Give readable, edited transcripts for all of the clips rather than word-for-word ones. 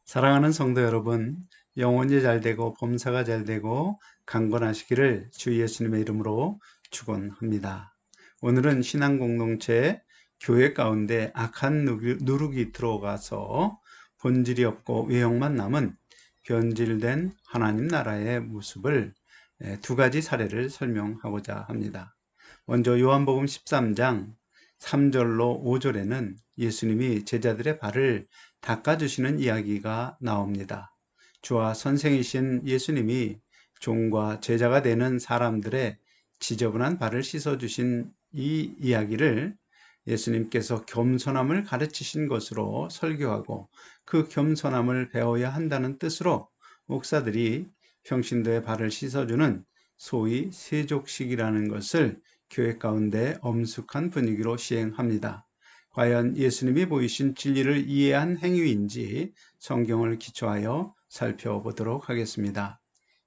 사랑하는 성도 여러분, 영혼이 잘되고 범사가 잘되고 강건하시기를 주 예수님의 이름으로 축원합니다. 오늘은 신앙 공동체 교회 가운데 악한 누룩이 들어가서 본질이 없고 외형만 남은 변질된 하나님 나라의 모습을 두 가지 사례를 설명하고자 합니다. 먼저 요한복음 13장 3절로 5절에는 예수님이 제자들의 발을 닦아주시는 이야기가 나옵니다. 주와 선생이신 예수님이 종과 제자가 되는 사람들의 지저분한 발을 씻어주신 이 이야기를 예수님께서 겸손함을 가르치신 것으로 설교하고 그 겸손함을 배워야 한다는 뜻으로 목사들이 평신도의 발을 씻어주는 소위 세족식이라는 것을 교회 가운데 엄숙한 분위기로 시행합니다. 과연 예수님이 보이신 진리를 이해한 행위인지 성경을 기초하여 살펴보도록 하겠습니다.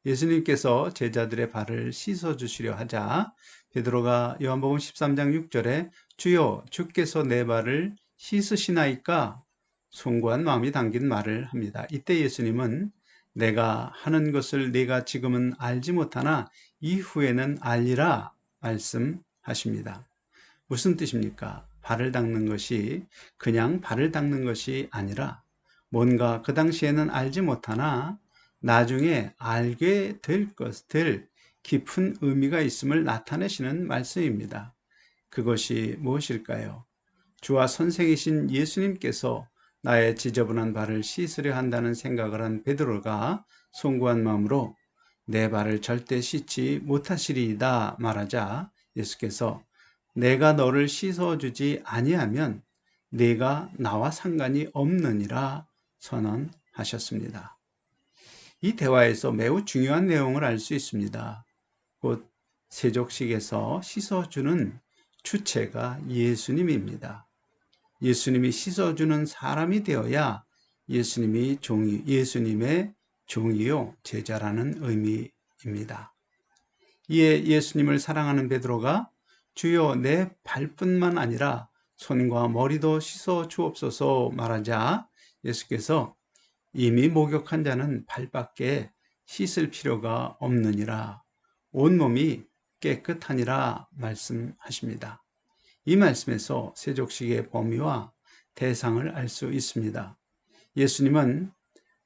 예수님께서 제자들의 발을 씻어주시려 하자 베드로가 요한복음 13장 6절에 주여 주께서 내 발을 씻으시나이까 송구한 마음이 담긴 말을 합니다. 이때 예수님은 내가 하는 것을 네가 지금은 알지 못하나 이후에는 알리라 말씀하십니다. 무슨 뜻입니까? 발을 닦는 것이 그냥 발을 닦는 것이 아니라 뭔가 그 당시에는 알지 못하나 나중에 알게 될 것들 깊은 의미가 있음을 나타내시는 말씀입니다. 그것이 무엇일까요? 주와 선생이신 예수님께서 나의 지저분한 발을 씻으려 한다는 생각을 한 베드로가 송구한 마음으로 내 발을 절대 씻지 못하시리이다 말하자 예수께서 내가 너를 씻어주지 아니하면 네가 나와 상관이 없느니라 선언하셨습니다. 이 대화에서 매우 중요한 내용을 알 수 있습니다. 곧 세족식에서 씻어주는 주체가 예수님입니다. 예수님이 씻어주는 사람이 되어야 예수님의 종이요 제자라는 의미입니다. 이에 예수님을 사랑하는 베드로가 주여 내 발뿐만 아니라 손과 머리도 씻어 주옵소서 말하자 예수께서 이미 목욕한 자는 발밖에 씻을 필요가 없느니라 온몸이 깨끗하니라 말씀하십니다. 이 말씀에서 세족식의 범위와 대상을 알 수 있습니다. 예수님은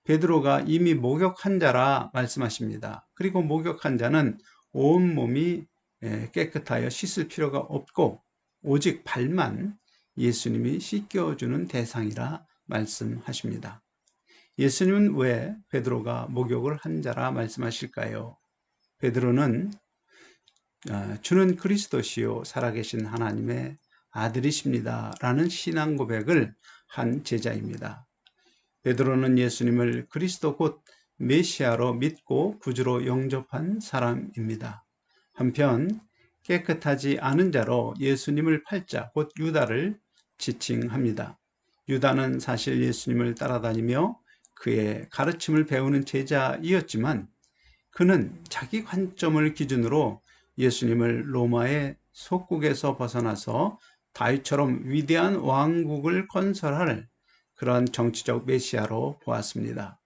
베드로가 이미 목욕한 자라 말씀하십니다. 그리고 목욕한 자는 온몸이 깨끗하여 씻을 필요가 없고 오직 발만 예수님이 씻겨주는 대상이라 말씀하십니다. 예수님은 왜 베드로가 목욕을 한 자라 말씀하실까요? 베드로는 주는 그리스도시요 살아계신 하나님의 아들이십니다 라는 신앙 고백을 한 제자입니다. 베드로는 예수님을 그리스도 곧 메시아로 믿고 구주로 영접한 사람입니다. 한편 깨끗하지 않은 자로 예수님을 팔자 곧 유다를 지칭합니다. 유다는 사실 예수님을 따라다니며 그의 가르침을 배우는 제자이었지만 그는 자기 관점을 기준으로 예수님을 로마의 속국에서 벗어나서 다윗처럼 위대한 왕국을 건설할 그런 정치적 메시아로 보았습니다.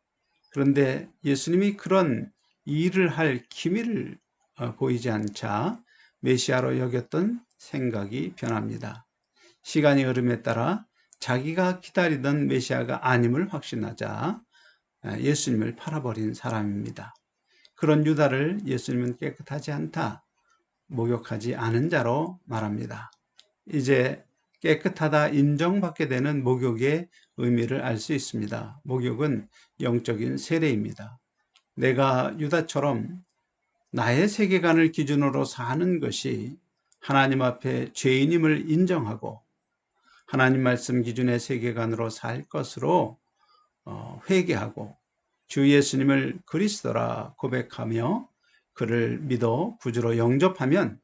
그런데 예수님이 그런 일을 할 기미를 보이지 않자 메시아로 여겼던 생각이 변합니다. 시간이 흐름에 따라 자기가 기다리던 메시아가 아님을 확신하자 예수님을 팔아버린 사람입니다. 그런 유다를 예수님은 깨끗하지 않다, 목욕하지 않은 자로 말합니다. 이제 깨끗하다 인정받게 되는 목욕의 의미를 알 수 있습니다. 목욕은 영적인 세례입니다. 내가 유다처럼 나의 세계관을 기준으로 사는 것이 하나님 앞에 죄인임을 인정하고 하나님 말씀 기준의 세계관으로 살 것으로 회개하고 주 예수님을 그리스도라 고백하며 그를 믿어 구주로 영접하면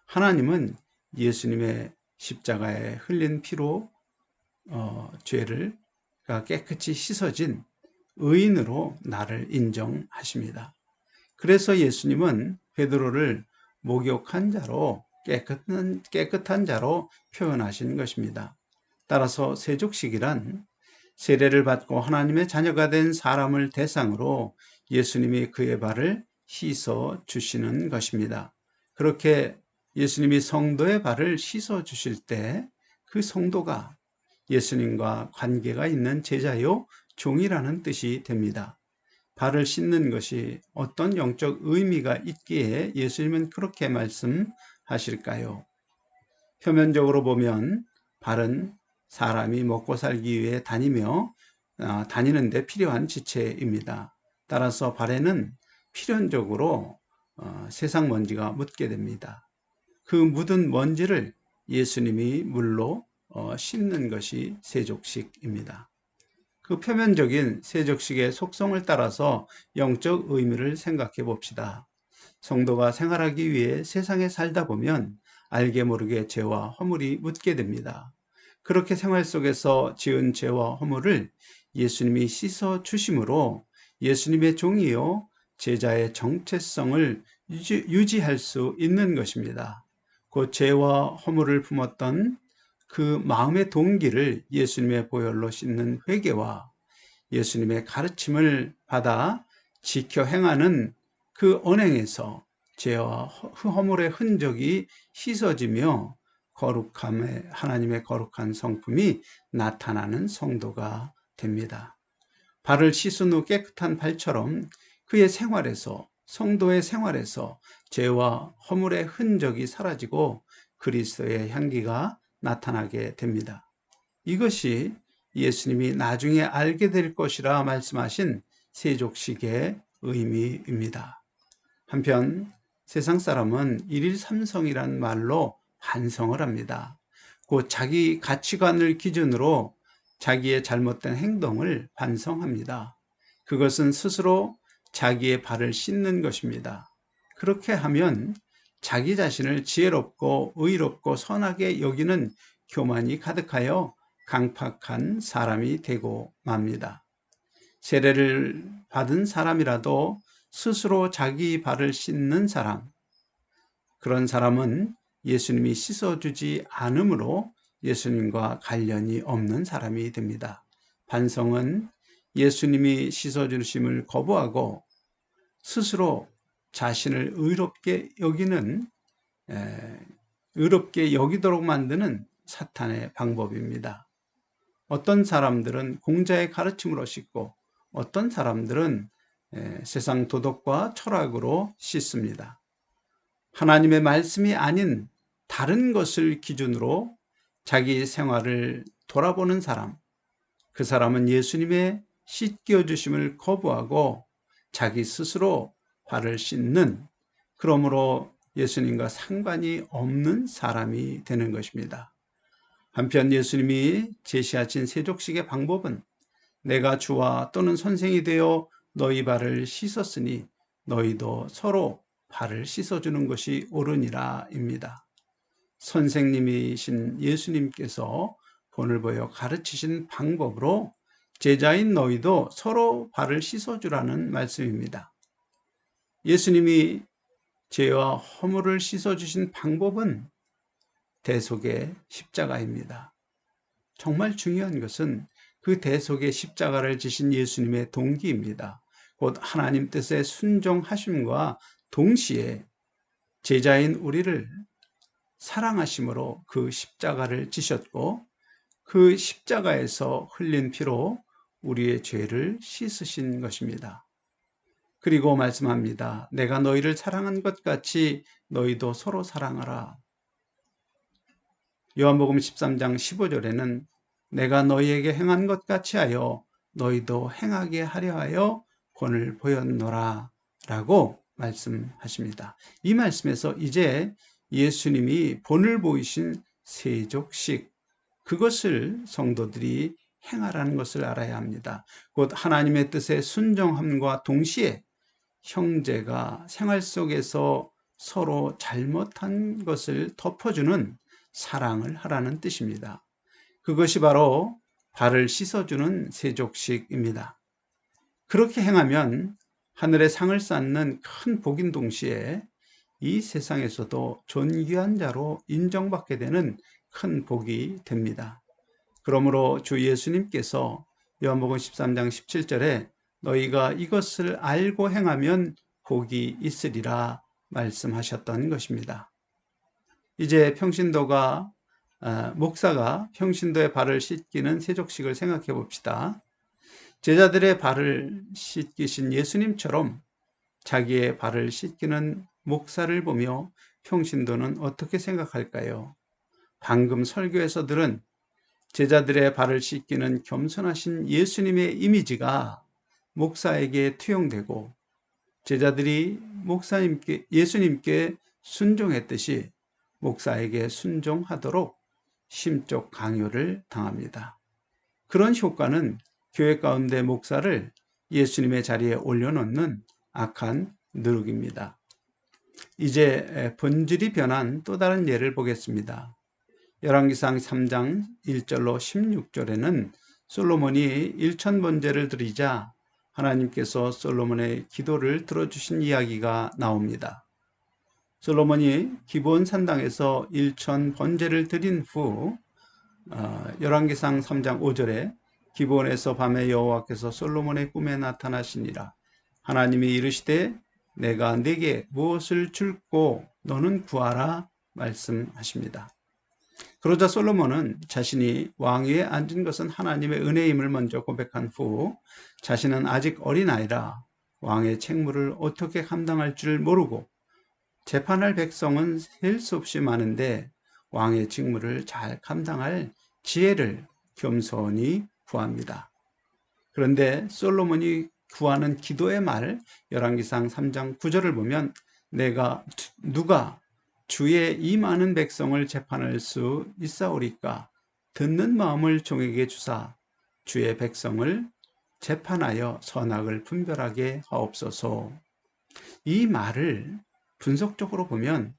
하나님은 예수님의 십자가에 흘린 피로 죄를 깨끗이 씻어진 의인으로 나를 인정하십니다. 그래서 예수님은 베드로를 목욕한 자로 깨끗한 자로 표현하신 것입니다. 따라서 세족식이란 세례를 받고 하나님의 자녀가 된 사람을 대상으로 예수님이 그의 발을 씻어 주시는 것입니다. 그렇게 예수님이 성도의 발을 씻어 주실 때 그 성도가 예수님과 관계가 있는 제자요 종이라는 뜻이 됩니다. 발을 씻는 것이 어떤 영적 의미가 있기에 예수님은 그렇게 말씀하실까요? 표면적으로 보면 발은 사람이 먹고 살기 위해 다니는데 필요한 지체입니다. 따라서 발에는 필연적으로 세상 먼지가 묻게 됩니다. 그 묻은 먼지를 예수님이 물로 씻는 것이 세족식입니다. 그 표면적인 세족식의 속성을 따라서 영적 의미를 생각해 봅시다. 성도가 생활하기 위해 세상에 살다 보면 알게 모르게 죄와 허물이 묻게 됩니다. 그렇게 생활 속에서 지은 죄와 허물을 예수님이 씻어 주심으로 예수님의 종이요 제자의 정체성을 유지할 수 있는 것입니다. 그 죄와 허물을 품었던 그 마음의 동기를 예수님의 보혈로 씻는 회개와 예수님의 가르침을 받아 지켜 행하는 그 언행에서 죄와 허물의 흔적이 씻어지며 하나님의 거룩한 성품이 나타나는 성도가 됩니다. 발을 씻은 후 깨끗한 발처럼 그의 생활에서, 성도의 생활에서 죄와 허물의 흔적이 사라지고 그리스도의 향기가 나타나게 됩니다. 이것이 예수님이 나중에 알게 될 것이라 말씀하신 세족식의 의미입니다. 한편 세상 사람은 일일 삼성이란 말로 반성을 합니다. 곧 자기 가치관을 기준으로 자기의 잘못된 행동을 반성합니다. 그것은 스스로 자기의 발을 씻는 것입니다. 그렇게 하면 자기 자신을 지혜롭고 의롭고 선하게 여기는 교만이 가득하여 강팍한 사람이 되고 맙니다. 세례를 받은 사람이라도 스스로 자기 발을 씻는 사람, 그런 사람은 예수님이 씻어주지 않으므로 예수님과 관련이 없는 사람이 됩니다. 반성은 예수님이 씻어주심을 거부하고 스스로 자신을 의롭게 여기도록 만드는 사탄의 방법입니다. 어떤 사람들은 공자의 가르침으로 씻고 어떤 사람들은 세상 도덕과 철학으로 씻습니다. 하나님의 말씀이 아닌 다른 것을 기준으로 자기 생활을 돌아보는 사람, 그 사람은 예수님의 씻겨주심을 거부하고 자기 스스로 발을 씻는, 그러므로 예수님과 상관이 없는 사람이 되는 것입니다. 한편 예수님이 제시하신 세족식의 방법은 내가 주와 또는 선생이 되어 너희 발을 씻었으니 너희도 서로 발을 씻어주는 것이 옳으니라 입니다. 선생님이신 예수님께서 본을 보여 가르치신 방법으로 제자인 너희도 서로 발을 씻어주라는 말씀입니다. 예수님이 죄와 허물을 씻어주신 방법은 대속의 십자가입니다. 정말 중요한 것은 그 대속의 십자가를 지신 예수님의 동기입니다. 곧 하나님 뜻에 순종하심과 동시에 제자인 우리를 사랑하심으로 그 십자가를 지셨고 그 십자가에서 흘린 피로 우리의 죄를 씻으신 것입니다. 그리고 말씀합니다. 내가 너희를 사랑한 것 같이 너희도 서로 사랑하라. 요한복음 13장 15절에는 내가 너희에게 행한 것 같이 하여 너희도 행하게 하려 하여 본을 보였노라 라고 말씀하십니다. 이 말씀에서 이제 예수님이 본을 보이신 세족식, 그것을 성도들이 행하라는 것을 알아야 합니다. 곧 하나님의 뜻에 순종함과 동시에 형제가 생활 속에서 서로 잘못한 것을 덮어주는 사랑을 하라는 뜻입니다. 그것이 바로 발을 씻어주는 세족식입니다. 그렇게 행하면 하늘의 상을 쌓는 큰 복인 동시에 이 세상에서도 존귀한 자로 인정받게 되는 큰 복이 됩니다. 그러므로 주 예수님께서 요한복음 13장 17절에 너희가 이것을 알고 행하면 복이 있으리라 말씀하셨던 것입니다. 이제 목사가 평신도의 발을 씻기는 세족식을 생각해 봅시다. 제자들의 발을 씻기신 예수님처럼 자기의 발을 씻기는 목사를 보며 평신도는 어떻게 생각할까요? 방금 설교에서 들은 제자들의 발을 씻기는 겸손하신 예수님의 이미지가 목사에게 투영되고 제자들이 예수님께 순종했듯이 목사에게 순종하도록 심적 강요를 당합니다. 그런 효과는 교회 가운데 목사를 예수님의 자리에 올려놓는 악한 누룩입니다. 이제 본질이 변한 또 다른 예를 보겠습니다. 열왕기상 3장 1절로 16절에는 솔로몬이 1000번제를 드리자 하나님께서 솔로몬의 기도를 들어주신 이야기가 나옵니다. 솔로몬이 기브온 산당에서 1000번제를 드린 후 열왕기상 3장 5절에 기브온에서 밤에 여호와께서 솔로몬의 꿈에 나타나시니라. 하나님이 이르시되 내가 네게 무엇을 줄고 너는 구하라 말씀하십니다. 그러자 솔로몬은 자신이 왕위에 앉은 것은 하나님의 은혜임을 먼저 고백한 후 자신은 아직 어린아이라 왕의 책무를 어떻게 감당할 줄 모르고 재판할 백성은 셀 수 없이 많은데 왕의 직무를 잘 감당할 지혜를 겸손히 구합니다. 그런데 솔로몬이 구하는 기도의 말 열왕기상 3장 9절을 보면 누가 주의 이 많은 백성을 재판할 수 있사오리까 듣는 마음을 종에게 주사 주의 백성을 재판하여 선악을 분별하게 하옵소서. 이 말을 분석적으로 보면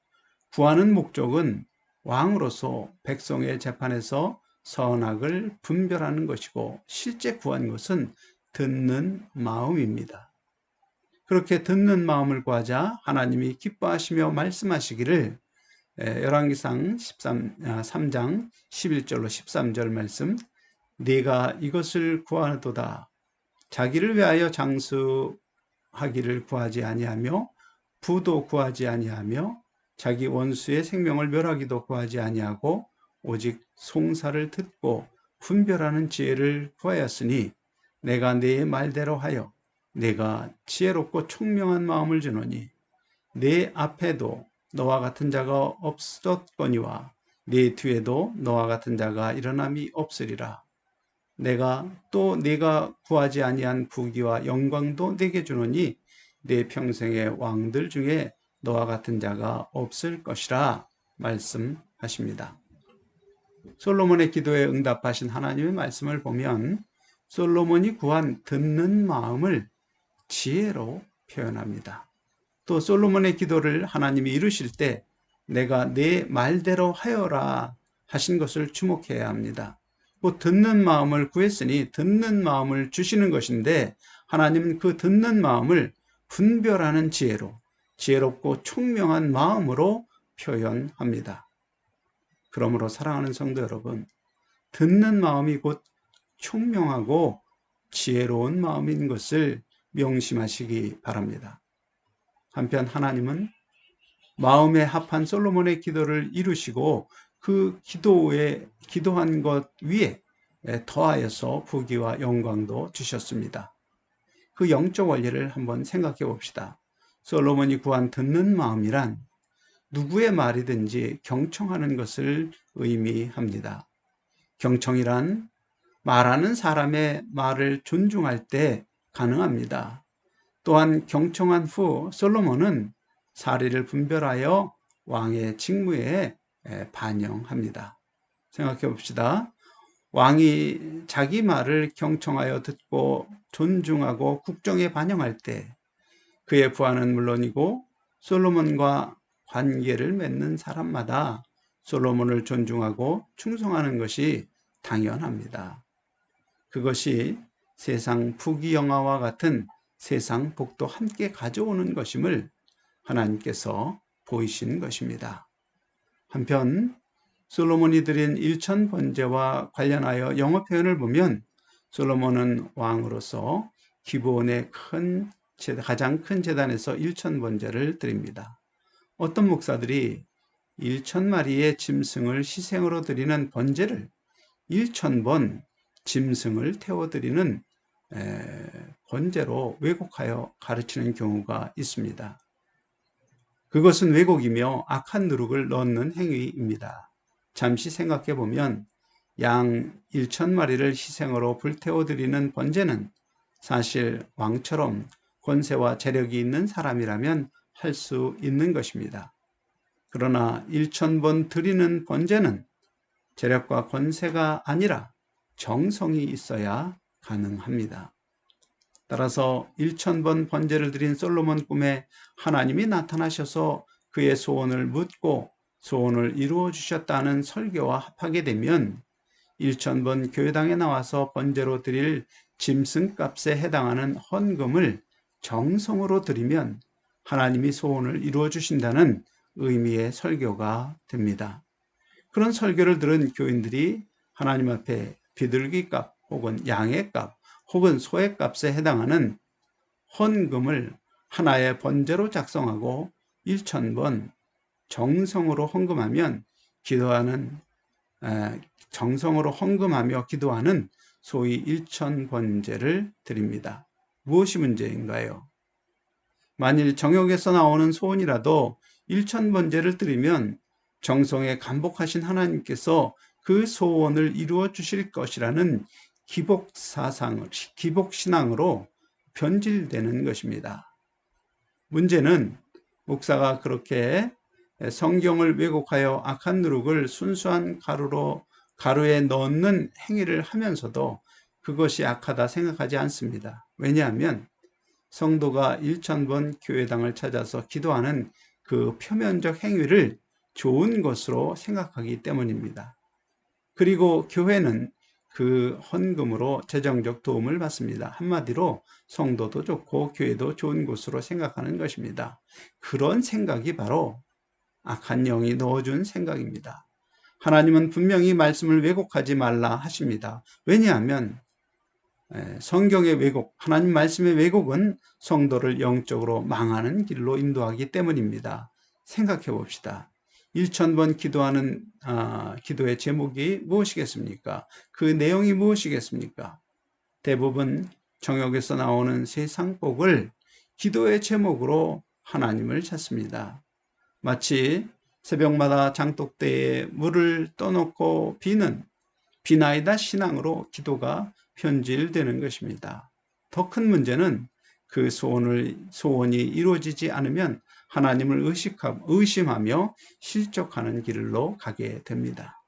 구하는 목적은 왕으로서 백성의 재판에서 선악을 분별하는 것이고 실제 구한 것은 듣는 마음입니다. 그렇게 듣는 마음을 구하자 하나님이 기뻐하시며 말씀하시기를 열왕기상 3장 11절로 13절 말씀 네가 이것을 구하도다 자기를 위하여 장수하기를 구하지 아니하며 부도 구하지 아니하며 자기 원수의 생명을 멸하기도 구하지 아니하고 오직 송사를 듣고 분별하는 지혜를 구하였으니 내가 네 말대로 하여 내가 지혜롭고 총명한 마음을 주노니 내 앞에도 너와 같은 자가 없었거니와 내 뒤에도 너와 같은 자가 일어남이 없으리라. 내가 구하지 아니한 부귀와 영광도 내게 주노니 내 평생의 왕들 중에 너와 같은 자가 없을 것이라 말씀하십니다. 솔로몬의 기도에 응답하신 하나님의 말씀을 보면 솔로몬이 구한 듣는 마음을 지혜로 표현합니다. 또 솔로몬의 기도를 하나님이 이루실 때 내가 내 말대로 하여라 하신 것을 주목해야 합니다. 듣는 마음을 구했으니 듣는 마음을 주시는 것인데 하나님은 그 듣는 마음을 분별하는 지혜롭고 총명한 마음으로 표현합니다. 그러므로 사랑하는 성도 여러분, 듣는 마음이 곧 총명하고 지혜로운 마음인 것을 명심하시기 바랍니다. 한편 하나님은 마음에 합한 솔로몬의 기도를 이루시고 그 기도한 것 위에 더하여서 부귀와 영광도 주셨습니다. 그 영적 원리를 한번 생각해 봅시다. 솔로몬이 구한 듣는 마음이란 누구의 말이든지 경청하는 것을 의미합니다. 경청이란 말하는 사람의 말을 존중할 때 가능합니다. 또한 경청한 후 솔로몬은 사리를 분별하여 왕의 직무에 반영합니다. 생각해 봅시다. 왕이 자기 말을 경청하여 듣고 존중하고 국정에 반영할 때 그의 부하는 물론이고 솔로몬과 관계를 맺는 사람마다 솔로몬을 존중하고 충성하는 것이 당연합니다. 그것이 세상 부귀영화와 같은 세상 복도 함께 가져오는 것임을 하나님께서 보이신 것입니다. 한편 솔로몬이 드린 1000번제와 관련하여 영어 표현을 보면 솔로몬은 왕으로서 기브온의 가장 큰 제단에서 1,000번제를 드립니다. 어떤 목사들이 1,000마리의 짐승을 희생으로 드리는 번제를 1,000번 짐승을 태워드리는 번제로 왜곡하여 가르치는 경우가 있습니다. 그것은 왜곡이며 악한 누룩을 넣는 행위입니다. 잠시 생각해 보면 양 1,000마리를 희생으로 불태워드리는 번제는 사실 왕처럼 권세와 재력이 있는 사람이라면 할 수 있는 것입니다. 그러나 1,000번 드리는 번제는 재력과 권세가 아니라 정성이 있어야 가능합니다. 따라서 1,000번 번제를 드린 솔로몬 꿈에 하나님이 나타나셔서 그의 소원을 묻고 소원을 이루어 주셨다는 설교와 합하게 되면 1,000번 교회당에 나와서 번제로 드릴 짐승값에 해당하는 헌금을 정성으로 드리면 하나님이 소원을 이루어 주신다는 의미의 설교가 됩니다. 그런 설교를 들은 교인들이 하나님 앞에 비둘기값 혹은 양의값 혹은 소의 값에 해당하는 헌금을 하나의 번제로 작성하고 1,000번 정성으로 헌금하면 정성으로 헌금하며 기도하는 소위 1,000번제를 드립니다. 무엇이 문제인가요? 만일 정욕에서 나오는 소원이라도 1,000번제를 드리면 정성에 감복하신 하나님께서 그 소원을 이루어 주실 것이라는 기복신앙으로 변질되는 것입니다. 문제는 목사가 그렇게 성경을 왜곡하여 악한 누룩을 순수한 가루에 넣는 행위를 하면서도 그것이 악하다 생각하지 않습니다. 왜냐하면 성도가 1,000번 교회당을 찾아서 기도하는 그 표면적 행위를 좋은 것으로 생각하기 때문입니다. 그리고 교회는 그 헌금으로 재정적 도움을 받습니다. 한마디로 성도도 좋고 교회도 좋은 곳으로 생각하는 것입니다. 그런 생각이 바로 악한 영이 넣어준 생각입니다. 하나님은 분명히 말씀을 왜곡하지 말라 하십니다. 왜냐하면 성경의 왜곡, 하나님 말씀의 왜곡은 성도를 영적으로 망하는 길로 인도하기 때문입니다. 생각해 봅시다. 1,000번 기도하는 기도의 제목이 무엇이겠습니까? 그 내용이 무엇이겠습니까? 대부분 정욕에서 나오는 세상 복을 기도의 제목으로 하나님을 찾습니다. 마치 새벽마다 장독대에 물을 떠놓고 비나이다 신앙으로 기도가 편질되는 것입니다. 더 큰 문제는 그 소원이 이루어지지 않으면 하나님을 의심하며 실족하는 길로 가게 됩니다.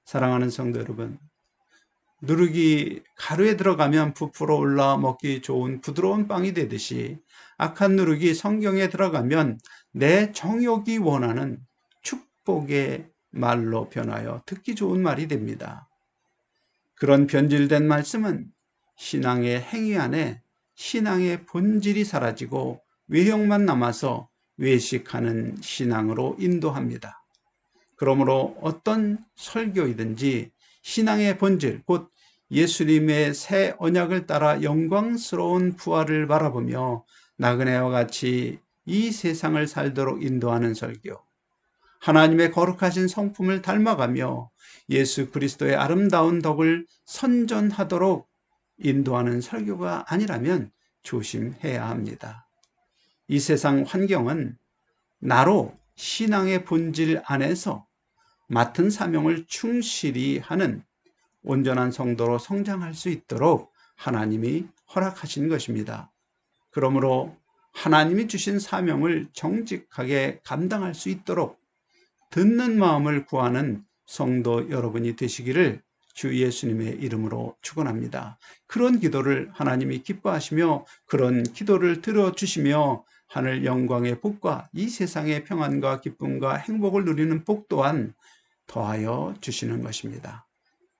사랑하는 성도 여러분, 누룩이 가루에 들어가면 부풀어 올라 먹기 좋은 부드러운 빵이 되듯이 악한 누룩이 성경에 들어가면 내 정욕이 원하는 축복의 말로 변하여 듣기 좋은 말이 됩니다. 그런 변질된 말씀은 신앙의 행위 안에 신앙의 본질이 사라지고 외형만 남아서 외식하는 신앙으로 인도합니다. 그러므로 어떤 설교이든지 신앙의 본질, 곧 예수님의 새 언약을 따라 영광스러운 부활을 바라보며 나그네와 같이 이 세상을 살도록 인도하는 설교, 하나님의 거룩하신 성품을 닮아가며 예수 그리스도의 아름다운 덕을 선전하도록 인도하는 설교가 아니라면 조심해야 합니다. 이 세상 환경은 나로 신앙의 본질 안에서 맡은 사명을 충실히 하는 온전한 성도로 성장할 수 있도록 하나님이 허락하신 것입니다. 그러므로 하나님이 주신 사명을 정직하게 감당할 수 있도록 듣는 마음을 구하는 성도 여러분이 되시기를 주 예수님의 이름으로 축원합니다. 그런 기도를 하나님이 기뻐하시며 그런 기도를 들어주시며 하늘 영광의 복과 이 세상의 평안과 기쁨과 행복을 누리는 복 또한 더하여 주시는 것입니다.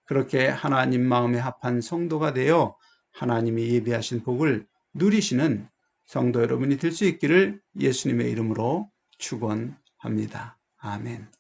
그렇게 하나님 마음에 합한 성도가 되어 하나님이 예비하신 복을 누리시는 성도 여러분이 될 수 있기를 예수님의 이름으로 축원합니다. 아멘.